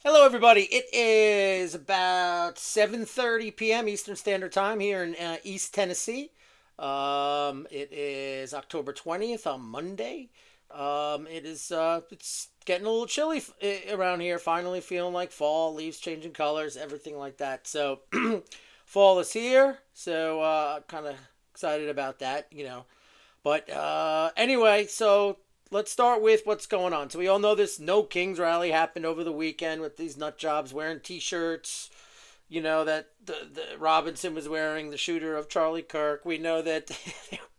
Hello, everybody. It is about 7:30 p.m. Eastern Standard Time here in East Tennessee. It is October 20th on Monday. It's getting a little chilly around here. Finally feeling like fall, leaves changing colors, everything like that. So fall is here. So kind of excited about that. But anyway, so let's start with what's going on. So we all know this No Kings rally happened over the weekend with these nut jobs wearing T-shirts. That the Robinson was wearing, the shooter of Charlie Kirk. We know that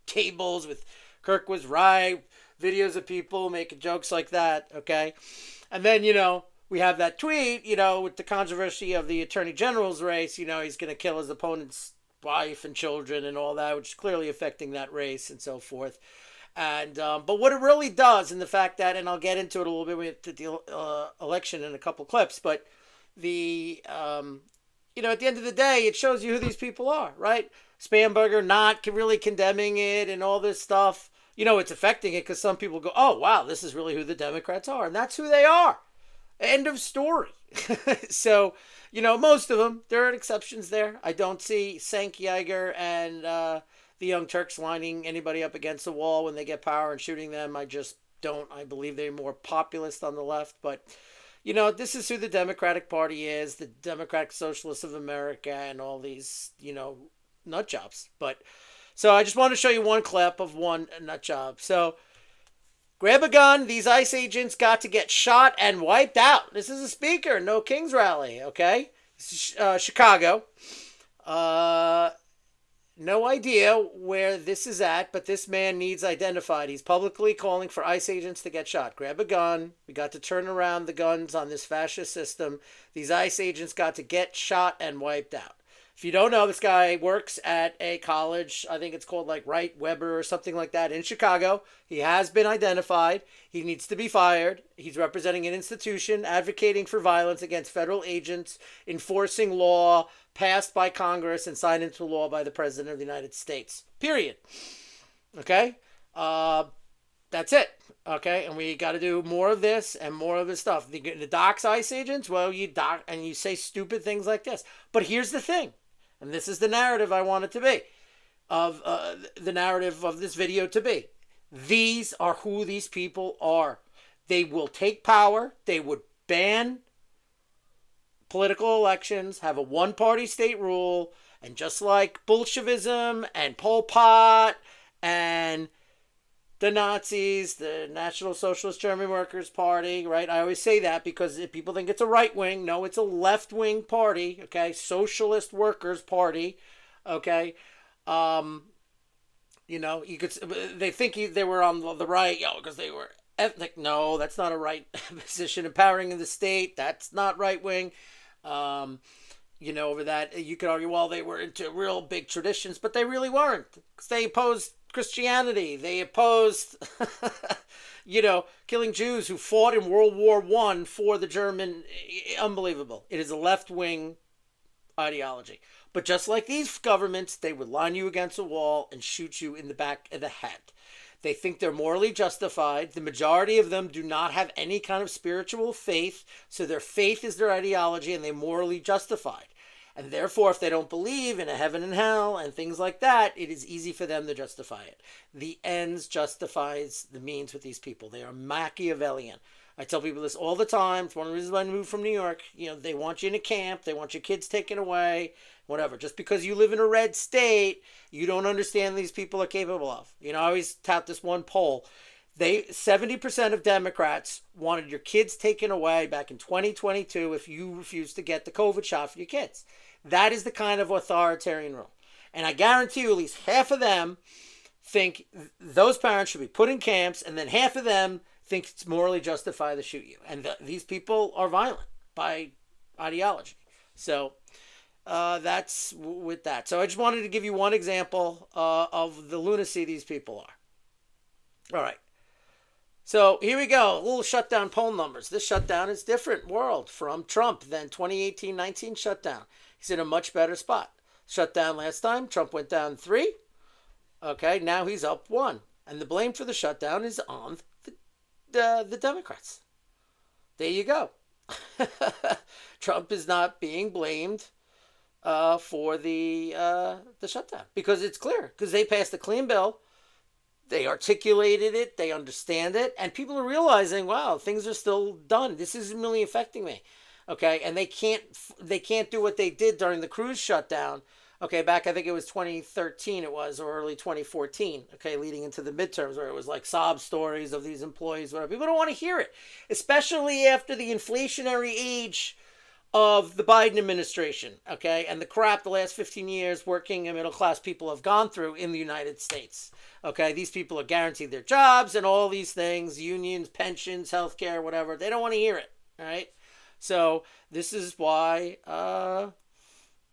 tables with Kirk was right, videos of people making jokes like that. Okay, and then we have that tweet. With the controversy of the Attorney General's race. He's going to kill his opponent's wife and children and all that, which is clearly affecting that race and so forth. And but what it really does, and the fact that, and I'll get into it a little bit with the election in a couple clips, but the at the end of the day, it shows you who these people are, right? Spamberger not really condemning it and all this stuff. It's affecting it because some people go, "Oh wow, this is really who the Democrats are," and that's who they are. End of story. So, most of them, there are exceptions there. I don't see Sank Yeager and the Young Turks lining anybody up against the wall when they get power and shooting them. I just don't. I believe they're more populist on the left. But, this is who the Democratic Party is, the Democratic Socialists of America, and all these, nut jobs. But, so I just want to show you one clip of one nut job. So, grab a gun. These ICE agents got to get shot and wiped out. This is a speaker, No Kings rally, okay? Chicago. Uh, no idea where this is at, but this man needs identified. He's publicly calling for ICE agents to get shot. Grab a gun. We got to turn around the guns on this fascist system. These ICE agents got to get shot and wiped out. If you don't know, this guy works at a college. I think it's called like Wright Weber or something like that in Chicago. He has been identified. He needs to be fired. He's representing an institution advocating for violence against federal agents, enforcing law passed by Congress and signed into law by the President of the United States. Period. Okay? That's it. Okay, and we got to do more of this and more of this stuff. The docs ICE agents, well, you doc and you say stupid things like this. But here's the thing, and this is the narrative I want it to be, of the narrative of this video to be. These are who these people are. They will take power. They would ban political elections, have a one-party state rule, and just like Bolshevism and Pol Pot and the Nazis, the National Socialist German Workers' Party, right? I always say that because if people think it's a right wing. No, it's a left wing party, okay? Socialist Workers' Party, okay? You could, they think they were on the right, because they were ethnic. No, that's not a right position. Empowering the state, that's not right wing. Over that, you could argue, well, they were into real big traditions, but they really weren't. Because they opposed Christianity. They opposed, killing Jews who fought in World War One for the German. Unbelievable. It is a left-wing ideology. But just like these governments, they would line you against a wall and shoot you in the back of the head. They think they're morally justified. The majority of them do not have any kind of spiritual faith, so their faith is their ideology and they're morally justified. And therefore, if they don't believe in a heaven and hell and things like that, it is easy for them to justify it. The ends justifies the means with these people. They are Machiavellian. I tell people this all the time. It's one of the reasons why I moved from New York. They want you in a camp. They want your kids taken away, whatever. Just because you live in a red state, you don't understand these people are capable of. I always tout this one poll. 70% of Democrats wanted your kids taken away back in 2022 if you refused to get the COVID shot for your kids. That is the kind of authoritarian rule. And I guarantee you at least half of them think those parents should be put in camps, and then half of them think it's morally justified to shoot you. And these people are violent by ideology. So that's with that. So I just wanted to give you one example of the lunacy these people are. All right. So here we go. A little shutdown poll numbers. This shutdown is different world from Trump than 2018-19 shutdown. He's in a much better spot. Shutdown last time, Trump went down 3. Okay, now he's up 1. And the blame for the shutdown is on the Democrats. There you go. Trump is not being blamed for the shutdown because it's clear because they passed a clean bill. They articulated it, they understand it, and people are realizing, wow, things are still done. This isn't really affecting me, okay? And they can't do what they did during the cruise shutdown, okay? Back I think it was 2013, it was or early 2014, okay, leading into the midterms, where it was like sob stories of these employees, whatever. People don't want to hear it, especially after the inflationary age of the Biden administration, okay, and the crap the last 15 years working and middle class people have gone through in the United States. Okay, these people are guaranteed their jobs and all these things, unions, pensions, healthcare, whatever. They don't want to hear it, all right? So this is why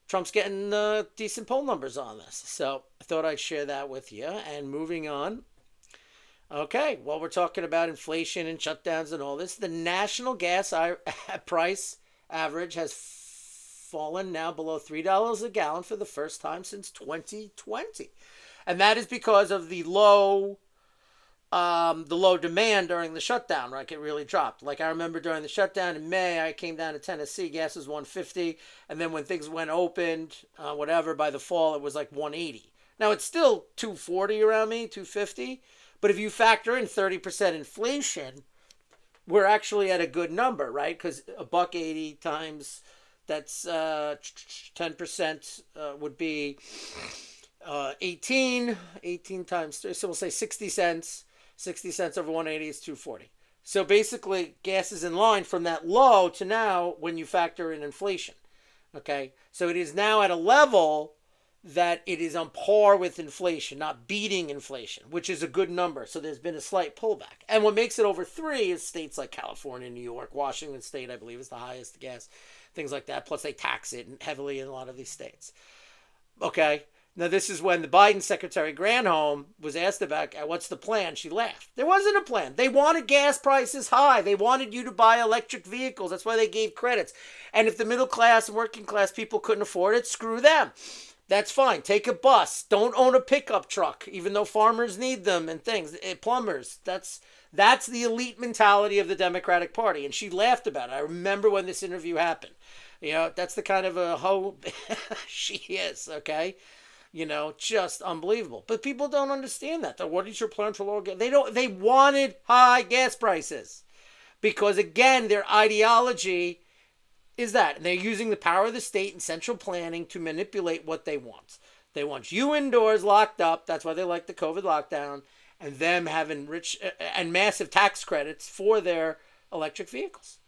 Trump's getting decent poll numbers on this. So I thought I'd share that with you. And moving on. Okay, well, we're talking about inflation and shutdowns and all this. The national gas price average has fallen now below $3 a gallon for the first time since 2020. And that is because of the low demand during the shutdown. Like it really dropped. Like I remember during the shutdown in May, I came down to Tennessee. Gas was 150, and then when things went opened, whatever, by the fall it was like 180. Now it's still 240 around me, 250. But if you factor in 30% inflation, we're actually at a good number, right? Because a buck 80 times that's 10% would be 18 times 3, so we'll say 60 cents. 60 cents over 180 is 240. So basically gas is in line from that low to now when you factor in inflation. Okay, so it is now at a level that it is on par with inflation, not beating inflation, which is a good number. So there's been a slight pullback. And what makes it over 3 is states like California, New York, Washington State, I believe, is the highest gas, things like that. Plus they tax it heavily in a lot of these states. Okay, now this is when the Biden Secretary Granholm was asked about what's the plan. She laughed. There wasn't a plan. They wanted gas prices high. They wanted you to buy electric vehicles. That's why they gave credits. And if the middle class and working class people couldn't afford it, screw them. That's fine. Take a bus. Don't own a pickup truck, even though farmers need them and things. Plumbers. That's the elite mentality of the Democratic Party. And she laughed about it. I remember when this interview happened. You know, that's the kind of a hoe she is, okay? You know, just unbelievable. But people don't understand that. What is your plan for lower gas? They wanted high gas prices. Because again, their ideology is that. And they're using the power of the state and central planning to manipulate what they want. They want you indoors locked up. That's why they like the COVID lockdown. And them having rich and massive tax credits for their electric vehicles.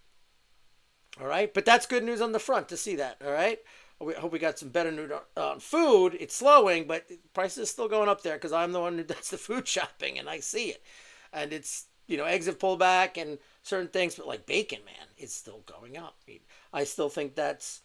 All right. But that's good news on the front to see that. All right. I hope we got some better news on food. It's slowing, but prices are still going up there because I'm the one who does the food shopping and I see it. And it's, you know, eggs have pulled back and certain things, but like bacon, man, it's still going up. I still think that's,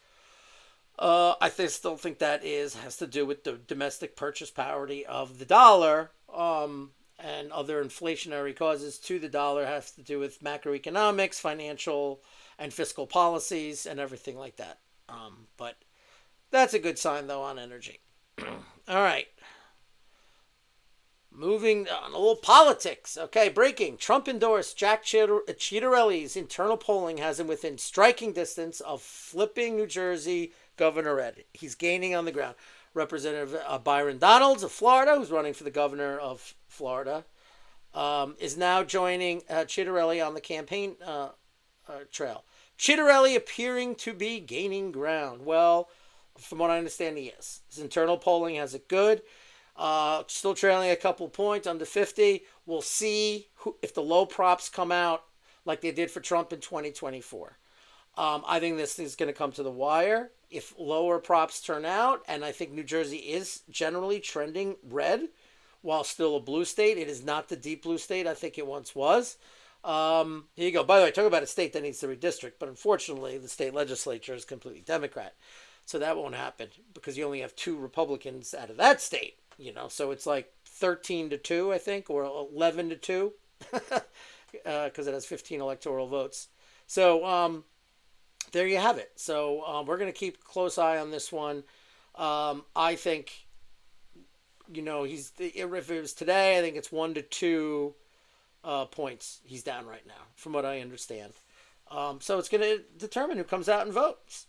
still think that has to do with the domestic purchase parity of the dollar, and other inflationary causes to the dollar has to do with macroeconomics, financial and fiscal policies, and everything like that. But that's a good sign, though, on energy. All right. Moving on, a little politics. Okay, breaking. Trump endorsed Jack Ciattarelli's internal polling has him within striking distance of flipping New Jersey Governor Ed. He's gaining on the ground. Representative Byron Donalds of Florida, who's running for the governor of Florida, is now joining Ciattarelli on the campaign trail. Ciattarelli appearing to be gaining ground. Well, from what I understand, he is. His internal polling has it good. Still trailing a couple points under 50. We'll see if the low props come out like they did for Trump in 2024. I think this thing's going to come to the wire. If lower props turn out, and I think New Jersey is generally trending red, while still a blue state. It is not the deep blue state I think it once was. Here you go. By the way, talk about a state that needs to redistrict, but unfortunately, the state legislature is completely Democrat. So that won't happen because you only have 2 Republicans out of that state, you know. So it's like 13-2, I think, or 11-2, because it has 15 electoral votes. So there you have it. So we're going to keep a close eye on this one. I think, you know, if it was today, I think it's 1-2 points he's down right now, from what I understand. So it's going to determine who comes out and votes,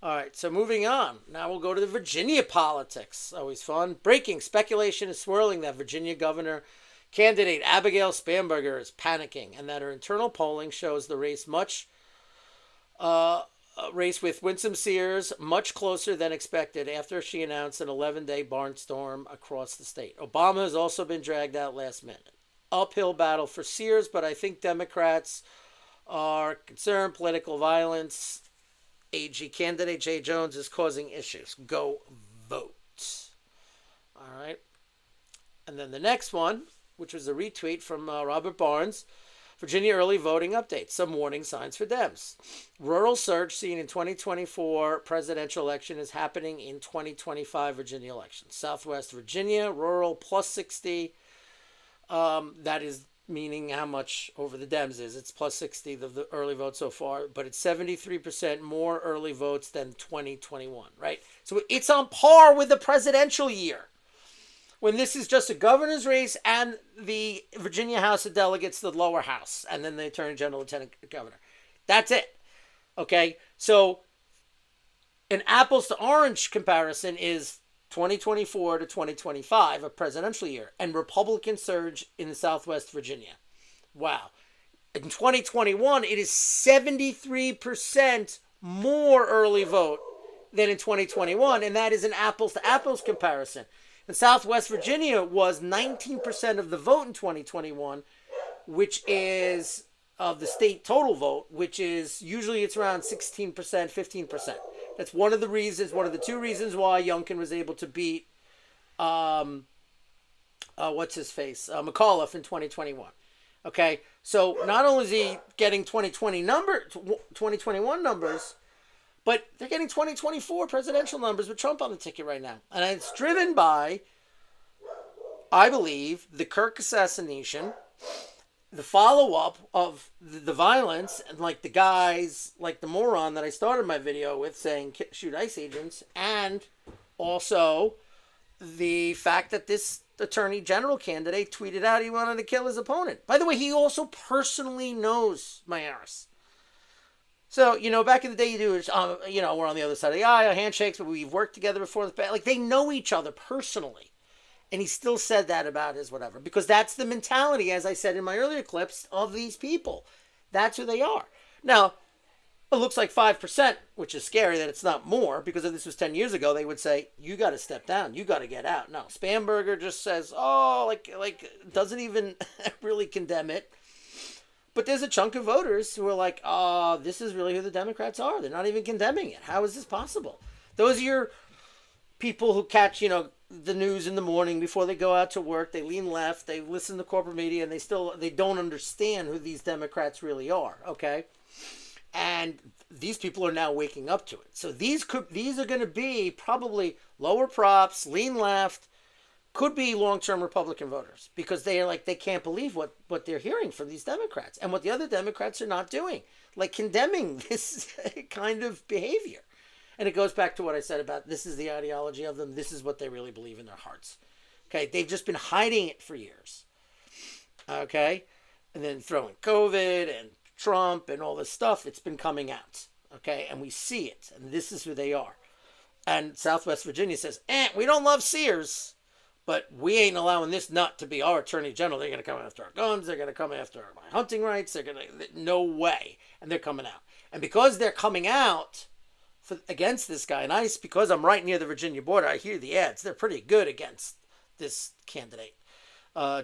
All right, so moving on. Now we'll go to the Virginia politics. Always fun. Breaking speculation is swirling that Virginia governor candidate Abigail Spanberger is panicking and that her internal polling shows the race with Winsome Sears much closer than expected after she announced an 11-day barnstorm across the state. Obama has also been dragged out last minute. Uphill battle for Sears, but I think Democrats are concerned political violence. AG candidate Jay Jones is causing issues. Go vote. All right. And then the next one, which was a retweet from Robert Barnes, Virginia early voting update. Some warning signs for Dems. Rural surge seen in 2024 presidential election is happening in 2025 Virginia election. Southwest Virginia, rural plus 60. That is meaning how much over the Dems is. It's plus 60, the early vote so far, but it's 73% more early votes than 2021, right? So it's on par with the presidential year, when this is just a governor's race and the Virginia House of Delegates, the lower house, and then the Attorney General, Lieutenant Governor. That's it. Okay? So an apples to orange comparison is 2024 to 2025, a presidential year, and Republican surge in Southwest Virginia. Wow. In 2021, it is 73% more early vote than in 2021, and that is an apples to apples comparison. And Southwest Virginia was 19% of the vote in 2021, which is of the state total vote, which is usually it's around 16%, 15%. That's one of the two reasons why Youngkin was able to beat, McAuliffe in 2021. Okay, so not only is he getting 2021 numbers, but they're getting 2024 presidential numbers with Trump on the ticket right now. And it's driven by, I believe, the Kirk assassination, the follow-up of the violence, and like the guys, like the moron that I started my video with saying shoot ICE agents, and also the fact that this attorney general candidate tweeted out he wanted to kill his opponent. By the way, he also personally knows Mayeris. So, back in the day, we're on the other side of the aisle, handshakes, but we've worked together before. Like, they know each other personally. And he still said that about his whatever. Because that's the mentality, as I said in my earlier clips, of these people. That's who they are. Now, it looks like 5%, which is scary that it's not more. Because if this was 10 years ago, they would say, you got to step down. You got to get out. No, Spanberger just says, doesn't even really condemn it. But there's a chunk of voters who are like, this is really who the Democrats are. They're not even condemning it. How is this possible? Those are your people who catch, the news in the morning before they go out to work. They lean left. They listen to corporate media, and they don't understand who these Democrats really are. Okay, and these people are now waking up to it. So these are going to be probably lower props, lean left, could be long-term Republican voters, because they are like, they can't believe what they're hearing from these Democrats and what the other Democrats are not doing, like condemning this kind of behavior. And it goes back to what I said about this is the ideology of them. This is what they really believe in their hearts. Okay, they've just been hiding it for years. Okay, and then throwing COVID and Trump and all this stuff, it's been coming out. Okay, and we see it, and this is who they are. And Southwest Virginia says, we don't love Sears, but we ain't allowing this nut to be our attorney general. They're going to come after our guns. They're going to come after my hunting rights. They're going to, no way. And they're coming out. And because they're coming out against this guy, and because I'm right near the Virginia border, I hear the ads. They're pretty good against this candidate,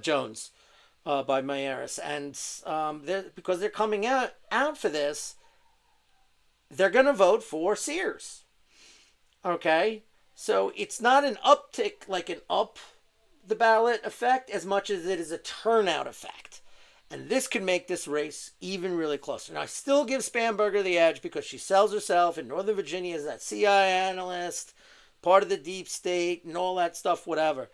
Jones, by Mayeris. And because they're coming out for this, they're going to vote for Sears. Okay? So it's not an uptick, like an up the ballot effect, as much as it is a turnout effect. And this could make this race even really closer. Now, I still give Spanberger the edge because she sells herself in Northern Virginia as that CIA analyst, part of the deep state, and all that stuff, whatever.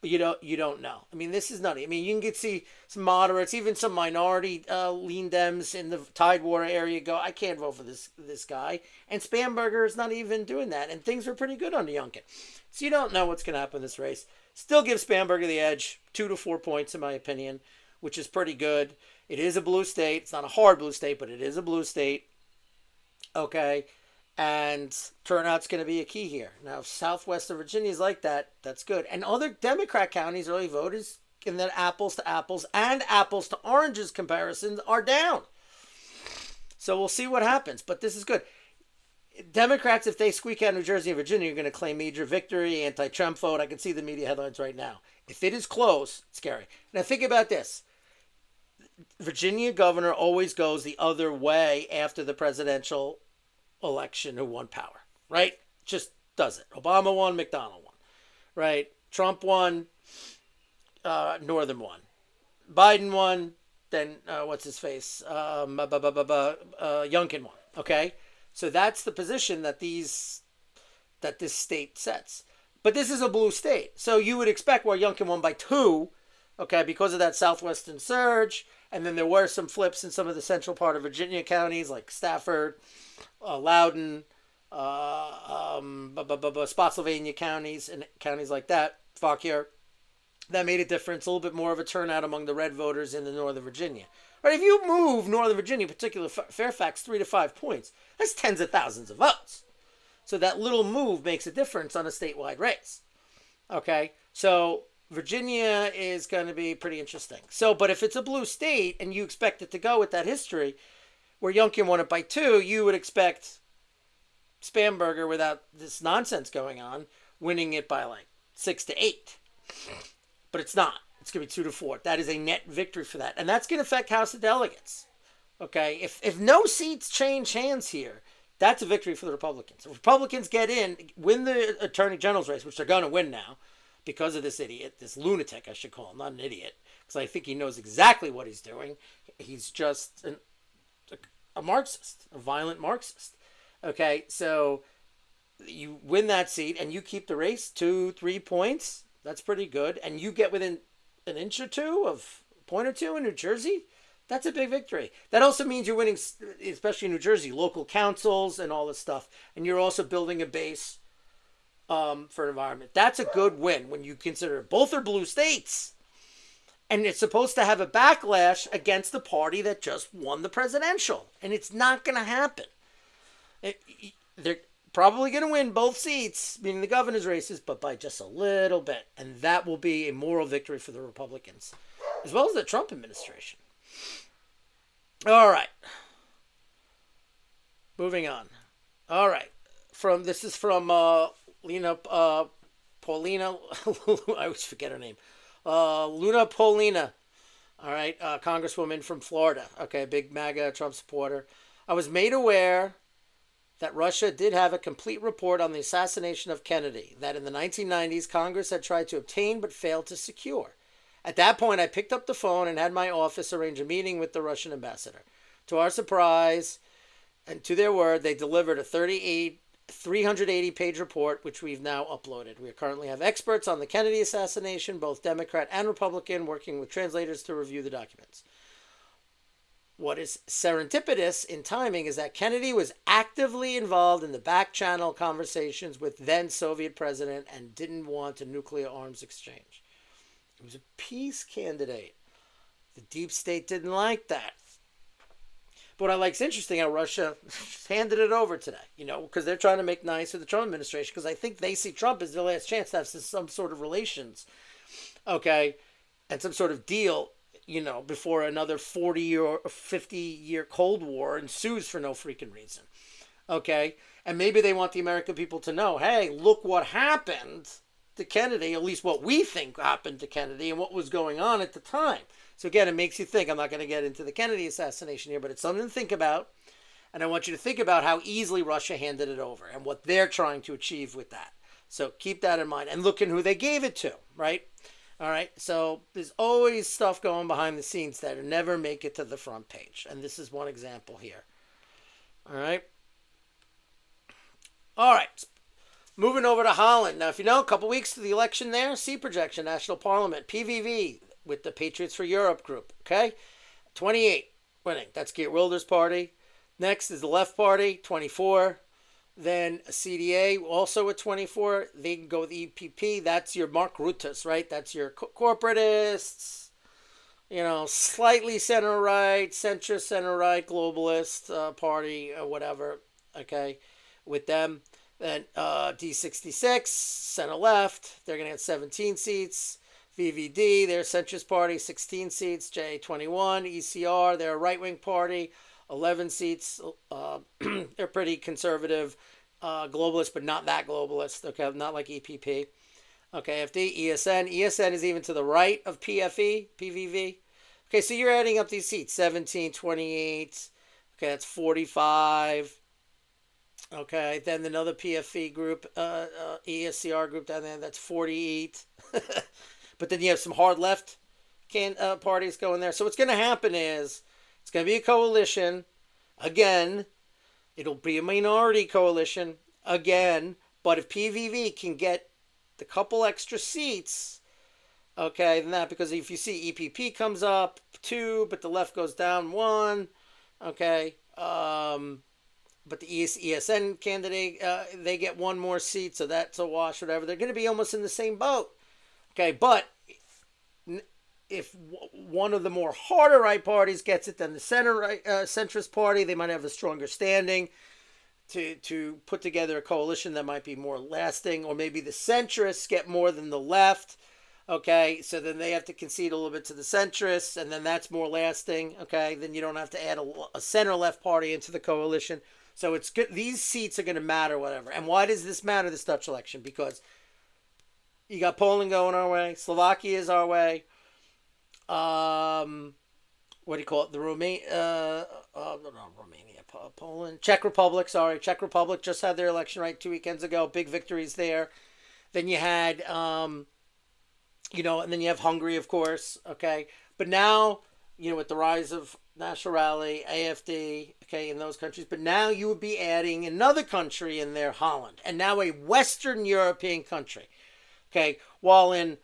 But you don't know. I mean, this is nutty. I mean, you can see some moderates, even some minority lean Dems in the Tidewater area go, I can't vote for this guy. And Spanberger is not even doing that. And things are pretty good under Youngkin. So you don't know what's going to happen in this race. Still give Spanberger the edge, 2 to 4 points in my opinion, which is pretty good. It is a blue state. It's not a hard blue state, but it is a blue state. Okay. And turnout's going to be a key here. Now, if Southwestern Virginia is like that, that's good. And other Democrat counties, early voters, in that apples to apples and apples to oranges comparisons are down. So we'll see what happens. But this is good. Democrats, if they squeak out New Jersey and Virginia, are going to claim major victory, anti-Trump vote. I can see the media headlines right now. If it is close, it's scary. Now think about this. Virginia governor always goes the other way after the presidential election who won power, right? Just does it. Obama won, McDonald won, right? Trump won, Northam won. Biden won, then what's his face? Youngkin won, okay? So that's the position that this state sets. But this is a blue state. So you would expect, well, Youngkin won by 2, okay, because of that southwestern surge. And then there were some flips in some of the central part of Virginia counties like Stafford, Loudoun, Spotsylvania counties, and counties like that, Fauquier. That made a difference, a little bit more of a turnout among the red voters in the Northern Virginia. Right, if you move Northern Virginia, particularly Fairfax, 3 to 5 points, that's tens of thousands of votes. So that little move makes a difference on a statewide race. Okay, so Virginia is going to be pretty interesting. So, but if it's a blue state and you expect it to go with that history, where Youngkin won it by 2, you would expect Spamberger, without this nonsense going on, winning it by like 6 to 8. But it's not. It's going to be 2 to 4. That is a net victory for that. And that's going to affect House of Delegates. Okay? If no seats change hands here, that's a victory for the Republicans. If Republicans get in, win the Attorney General's race, which they're going to win now because of this idiot, this lunatic, I should call him, not an idiot, because I think he knows exactly what he's doing. He's just a Marxist, a violent Marxist. Okay? So you win that seat and you keep the race 2-3 points. That's pretty good. And you get within an inch or two of a point or two in New Jersey. That's a big victory. That also means you're winning, especially in New Jersey, local councils and all this stuff. And you're also building a base for an environment. That's a good win when you consider both are blue states. And it's supposed to have a backlash against the party that just won the presidential. And it's not going to happen. They're probably going to win both seats, meaning the governor's races, but by just a little bit. And that will be a moral victory for the Republicans, as well as the Trump administration. All right. Moving on. All right. This is from Paulina. I always forget her name. Luna Paulina. All right. Congresswoman from Florida. Okay. Big MAGA Trump supporter. I was made aware that Russia did have a complete report on the assassination of Kennedy, that in the 1990s Congress had tried to obtain but failed to secure. At that point, I picked up the phone and had my office arrange a meeting with the Russian ambassador. To our surprise, and to their word, they delivered a 380-page report, which we've now uploaded. We currently have experts on the Kennedy assassination, both Democrat and Republican, working with translators to review the documents. What is serendipitous in timing is that Kennedy was actively involved in the back channel conversations with then Soviet president and didn't want a nuclear arms exchange. He was a peace candidate. The deep state didn't like that. But what I like is interesting how Russia handed it over today, because they're trying to make nice with the Trump administration, because I think they see Trump as their last chance to have some sort of relations, okay, and some sort of deal, before another 40 or 50-year Cold War ensues for no freaking reason. Okay? And maybe they want the American people to know, hey, look what happened to Kennedy, at least what we think happened to Kennedy and what was going on at the time. So again, it makes you think. I'm not going to get into the Kennedy assassination here, but it's something to think about. And I want you to think about how easily Russia handed it over and what they're trying to achieve with that. So keep that in mind. And look at who they gave it to, right? All right, so there's always stuff going behind the scenes that never make it to the front page. And this is one example here. All right. All right. Moving over to Holland. Now, if you know, a couple weeks to the election there, seat projection, National Parliament, PVV, with the Patriots for Europe group. Okay? 28 winning. That's Geert Wilders' party. Next is the Left Party, 24. Then CDA, also at 24. They can go with EPP. That's your Mark Rutte's, right? That's your corporatists. slightly center right, centrist center right, globalist party or whatever. Okay, with them. Then D66, center left, they're going to get 17 seats. VVD, their centrist party, 16 seats. J21, ECR, they're a right wing party, 11 seats. They're pretty conservative, globalist, but not that globalist. Okay, not like EPP. Okay, FD, ESN. ESN is even to the right of PFE, PVV. Okay, so you're adding up these seats 17, 28. Okay, that's 45. Okay, then another PFE group, ESCR group down there, that's 48. But then you have some hard left parties going there. So what's going to happen is it's going to be a coalition. Again, it'll be a minority coalition. Again, but if PVV can get the couple extra seats, okay, then that, because if you see EPP comes up 2, but the left goes down 1, okay, but the ESN candidate, they get 1 more seat, so that's a wash, whatever. They're going to be almost in the same boat. Okay, but if one of the more harder right parties gets it than the center right, centrist party, they might have a stronger standing to put together a coalition that might be more lasting, or maybe the centrists get more than the left. Okay, so then they have to concede a little bit to the centrists, and then that's more lasting. Okay, then you don't have to add a center left party into the coalition. So it's good. These seats are going to matter, whatever. And why does this matter, this Dutch election? Because you got Poland going our way. Slovakia is our way. What do you call it? The Romania, Poland, Czech Republic. Sorry, Czech Republic just had their election right 2 weekends ago. Big victories there. Then you had, and then you have Hungary, of course. Okay, but now, with the rise of National Rally, AFD, okay, in those countries, but now you would be adding another country in there, Holland, and now a Western European country. Okay, while in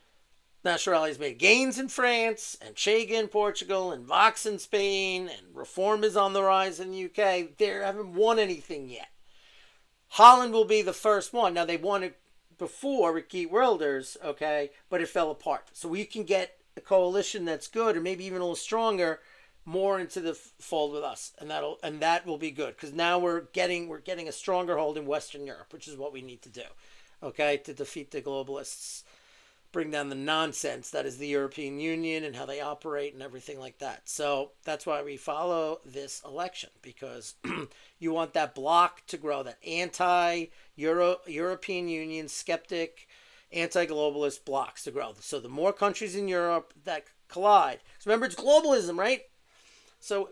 National Rally has made gains in France, and Chega in Portugal, and Vox in Spain, and Reform is on the rise in the UK, they haven't won anything yet. Holland will be the first one. Now, they won it before with Geert Wilders, okay, but it fell apart. So we can get a coalition that's good, or maybe even a little stronger, more into the fold with us, and that will be good, because now we're getting a stronger hold in Western Europe, which is what we need to do, okay, to defeat the globalists, bring down the nonsense that is the European Union and how they operate and everything like that. So that's why we follow this election, because you want that bloc to grow, that anti-European Union skeptic, anti-globalist blocs to grow. So the more countries in Europe that collide, so remember, it's globalism, right? So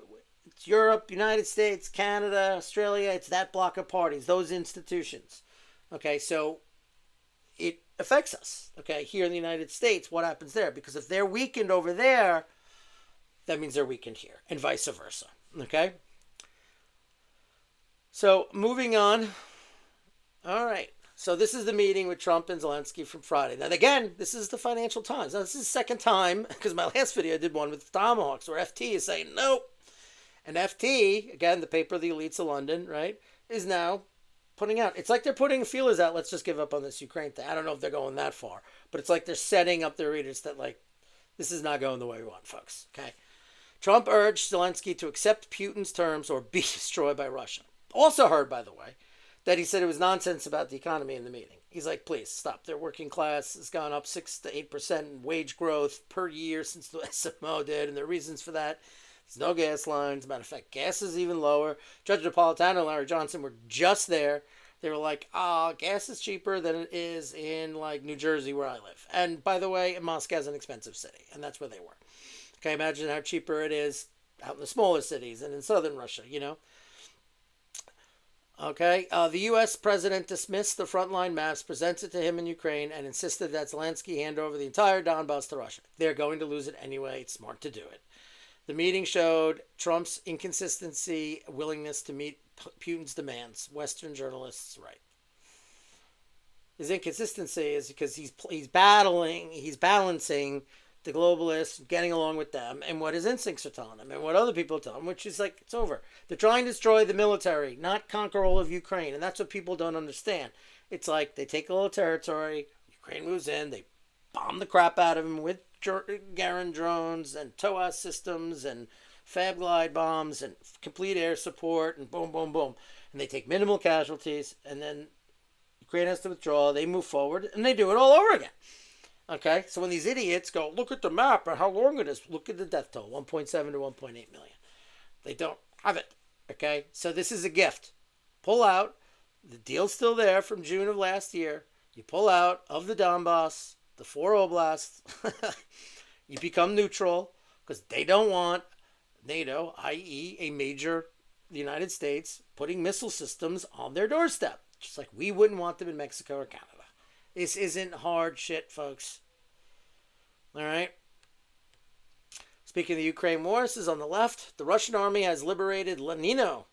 it's Europe, United States, Canada, Australia, it's that block of parties, those institutions. Okay, so it affects us, okay, here in the United States, what happens there? Because if they're weakened over there, that means they're weakened here, and vice versa, okay? So, moving on. All right. So this is the meeting with Trump and Zelensky from Friday. Now, again, this is the Financial Times. Now, this is the second time, because my last video I did one with Tomahawks, where FT is saying, nope. And FT, again, the paper of the elites of London, right, is now putting out. It's like they're putting feelers out, let's just give up on this Ukraine thing. I don't know if they're going that far, but it's like they're setting up their readers that, like, this is not going the way we want, folks, okay? Trump urged Zelensky to accept Putin's terms or be destroyed by Russia. Also heard, by the way, that he said it was nonsense about the economy in the meeting. He's like, please, stop. Their working class has gone up 6 to 8% in wage growth per year since the SMO did, and there are reasons for that. There's no gas lines. As a matter of fact, gas is even lower. Judge Napolitano and Larry Johnson were just there. They were like, gas is cheaper than it is in, like, New Jersey, where I live. And, by the way, Moscow is an expensive city, and that's where they were. Okay, imagine how cheaper it is out in the smaller cities and in southern Russia, Okay, the U.S. president dismissed the frontline maps presented to him in Ukraine and insisted that Zelensky hand over the entire Donbass to Russia. They're going to lose it anyway. It's smart to do it. The meeting showed Trump's inconsistency, willingness to meet Putin's demands. Western journalists write. His inconsistency is because he's balancing the globalists, getting along with them, and what his instincts are telling him, and what other people tell him, which is like, it's over. They're trying to destroy the military, not conquer all of Ukraine, and that's what people don't understand. It's like they take a little territory, Ukraine moves in, they bomb the crap out of him with Garand drones and TOAS systems and Fab Glide bombs and complete air support and boom, boom, boom. And they take minimal casualties, and then Ukraine has to withdraw. They move forward, and they do it all over again. Okay, so when these idiots go, look at the map and how long it is, look at the death toll, 1.7 to 1.8 million. They don't have it. Okay, so this is a gift. Pull out. The deal's still there from June of last year. You pull out of the Donbass, the 4 oblasts. You become neutral because they don't want NATO, i.e. a major, the United States, putting missile systems on their doorstep. Just like we wouldn't want them in Mexico or Canada. This isn't hard shit, folks. All right. Speaking of the Ukraine war, this is on the left. The Russian army has liberated Lenino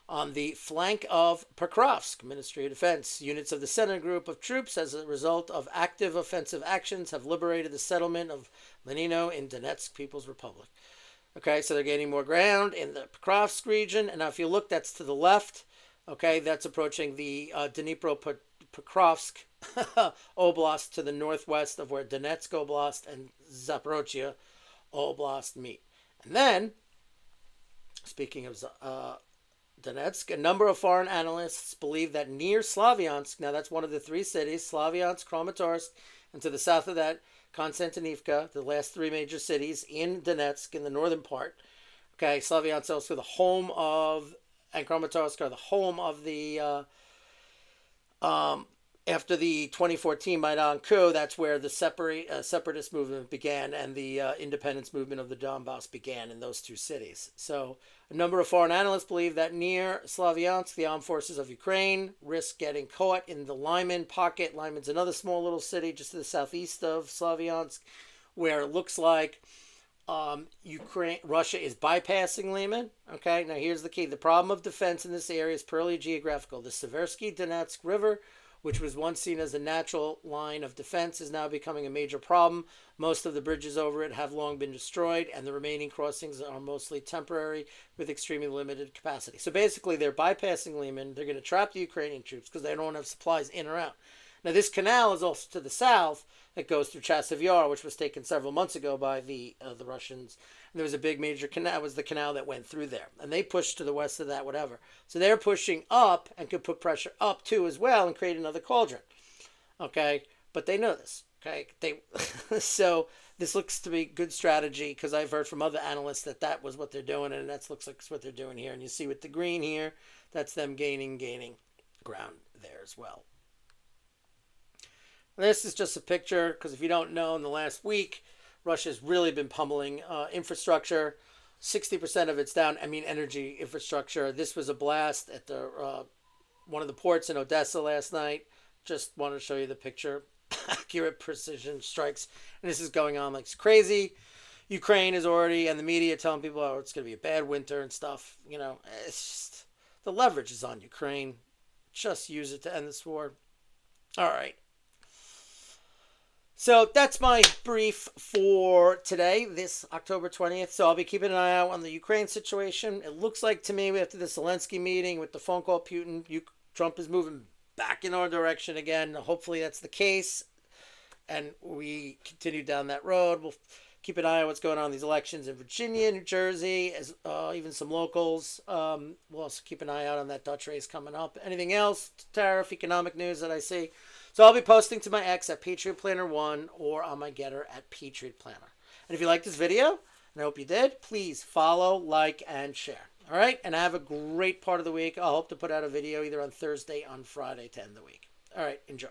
on the flank of Pokrovsk. Ministry of Defense. Units of the Center Group of troops, as a result of active offensive actions, have liberated the settlement of Lenino in Donetsk People's Republic. Okay, so they're gaining more ground in the Pokrovsk region. And now if you look, that's to the left. Okay, that's approaching the Dnipropetrovsk Oblast to the northwest of where Donetsk Oblast and Zaporozhye Oblast meet. And then, speaking of Donetsk, a number of foreign analysts believe that near Slavyansk, now that's one of the 3 cities, Slavyansk, Kramatorsk, and to the south of that, Konstantinivka, the last 3 major cities in Donetsk in the northern part. Okay, Slavyansk is also the home of, and Kramatorsk are the home of the after the 2014 Maidan coup, that's where the separatist movement began and the independence movement of the Donbass began in those 2 cities. So a number of foreign analysts believe that near Slavyansk, the armed forces of Ukraine risk getting caught in the Lyman pocket. Lyman's another small little city just to the southeast of Slavyansk, where it looks like Russia is bypassing Lyman. Okay, now here's the key. The problem of defense in this area is purely geographical. The Seversky Donetsk River, which was once seen as a natural line of defense, is now becoming a major problem. Most of the bridges over it have long been destroyed, and the remaining crossings are mostly temporary with extremely limited capacity. So basically, they're bypassing Lyman. They're going to trap the Ukrainian troops because they don't have supplies in or out. Now, this canal is also to the south that goes through Chasiv Yar, which was taken several months ago by the Russians. And there was a big major canal. It was the canal that went through there. And they pushed to the west of that, whatever. So they're pushing up and could put pressure up too as well and create another cauldron. Okay? But they know this. Okay? So this looks to be good strategy because I've heard from other analysts that was what they're doing, and that looks like what they're doing here. And you see with the green here, that's them gaining ground there as well. This is just a picture because if you don't know, in the last week, Russia's really been pummeling infrastructure. 60% of it's down. I mean, energy infrastructure. This was a blast at the one of the ports in Odessa last night. Just wanted to show you the picture. Accurate precision strikes. And this is going on like it's crazy. Ukraine is already, and the media telling people, oh, it's going to be a bad winter and stuff. You know, it's just, the leverage is on Ukraine. Just use it to end this war. All right. So that's my brief for today, this October 20th. So I'll be keeping an eye out on the Ukraine situation. It looks like to me after the Zelensky meeting with the phone call Putin, Trump is moving back in our direction again. Hopefully that's the case. And we continue down that road. We'll keep an eye on what's going on in these elections in Virginia, New Jersey, as even some locals. We'll also keep an eye out on that Dutch race coming up. Anything else, tariff, economic news that I see? So I'll be posting to my X at Patriot Planner 1 or on my Getter at Patriot Planner. And if you liked this video, and I hope you did, please follow, like, and share. All right? And have a great part of the week. I'll hope to put out a video either on Thursday or on Friday to end the week. All right. Enjoy.